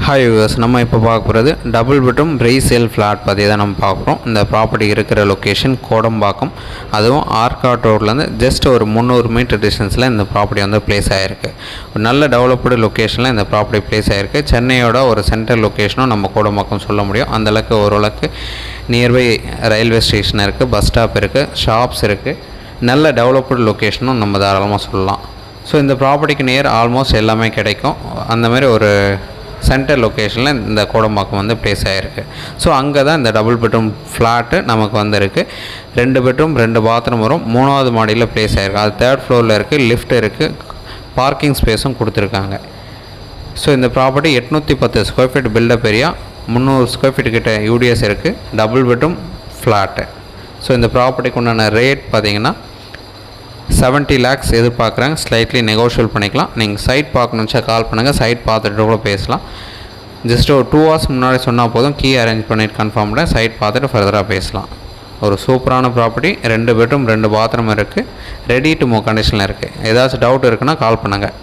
Hi viewers, நம்ம இப்போ பார்க்க போகிறது டபுள் பெட்ரூம் ரீசேல் ஃப்ளாட் பற்றி தான் நம்ம பார்க்குறோம். இந்த ப்ராப்பர்ட்டி இருக்கிற லொக்கேஷன் கோடம்பாக்கம், அதுவும் ஆர்காட் ரோட்லேருந்து ஜஸ்ட் ஒரு 300 மீட்டர் டிஸ்டன்ஸில் இந்த ப்ராப்பர்ட்டி வந்து பிளேஸ் ஆகிருக்கு. ஒரு நல்ல டெவலப்டு லொக்கேஷனில் இந்த ப்ராப்பர்ட்டி பிளேஸ் ஆகிருக்கு. சென்னையோட ஒரு சென்ட்ரல் லொக்கேஷனும் நம்ம கோடம்பாக்கம் சொல்ல முடியும். அந்தளவுக்கு ஓரளவுக்கு நியர்பை ரயில்வே ஸ்டேஷன் இருக்குது, பஸ் ஸ்டாப் இருக்குது, ஷாப்ஸ் இருக்குது. நல்ல டெவலப்டு லொக்கேஷனும் நம்ம தாராளமாக சொல்லலாம். ஸோ இந்த ப்ராப்பர்ட்டிக்கு நியர் ஆல்மோஸ்ட் எல்லாமே கிடைக்கும். அந்த மாதிரி ஒரு சென்டர் லொக்கேஷனில் இந்த கோடம்பாக்கம் வந்து பிளேஸ் ஆகிருக்கு. ஸோ அங்கே தான் இந்த டபுள் பெட்ரூம் ஃப்ளாட்டு நமக்கு வந்துருக்கு. 2 பெட்ரூம் 2 பாத்ரூம் வரும். 3வது மாடியில் பிளேஸ் ஆகிருக்கு. அது 3rd ஃப்ளோரில் இருக்குது. லிஃப்ட் இருக்குது. பார்க்கிங் ஸ்பேஸும் கொடுத்துருக்காங்க. ஸோ இந்த property 810 square feet built up area, 300 square feet கிட்ட யூடிஎஸ் இருக்குது. Double bedroom flat. ஸோ இந்த ப்ராப்பர்ட்டிக்கு உண்டான ரேட் பார்த்திங்கன்னா 70 lakhs எதிர்பார்க்குறாங்க. ஸ்லைட்லி நெகோஷியல் பண்ணிக்கலாம். நீங்கள் சைட் பார்க்கணுச்சா கால் பண்ணுங்கள். சைட் பார்த்துட்டு கூட பேசலாம். ஜஸ்ட் ஒரு 2 hours முன்னாடி சொன்னால் போதும். கீ அரேஞ்ச் பண்ணிவிட்டு கன்ஃபார்ம் பண்ண சைட் பார்த்துட்டு ஃபர்தராக பேசலாம். ஒரு சூப்பரான ப்ராப்பர்ட்டி. 2 பெட்ரூம் 2 பாத்ரூம் இருக்குது. ரெடி டு மூவ் கண்டிஷனில் இருக்குது. ஏதாச்சும் டவுட் இருக்குன்னா கால் பண்ணுங்கள்.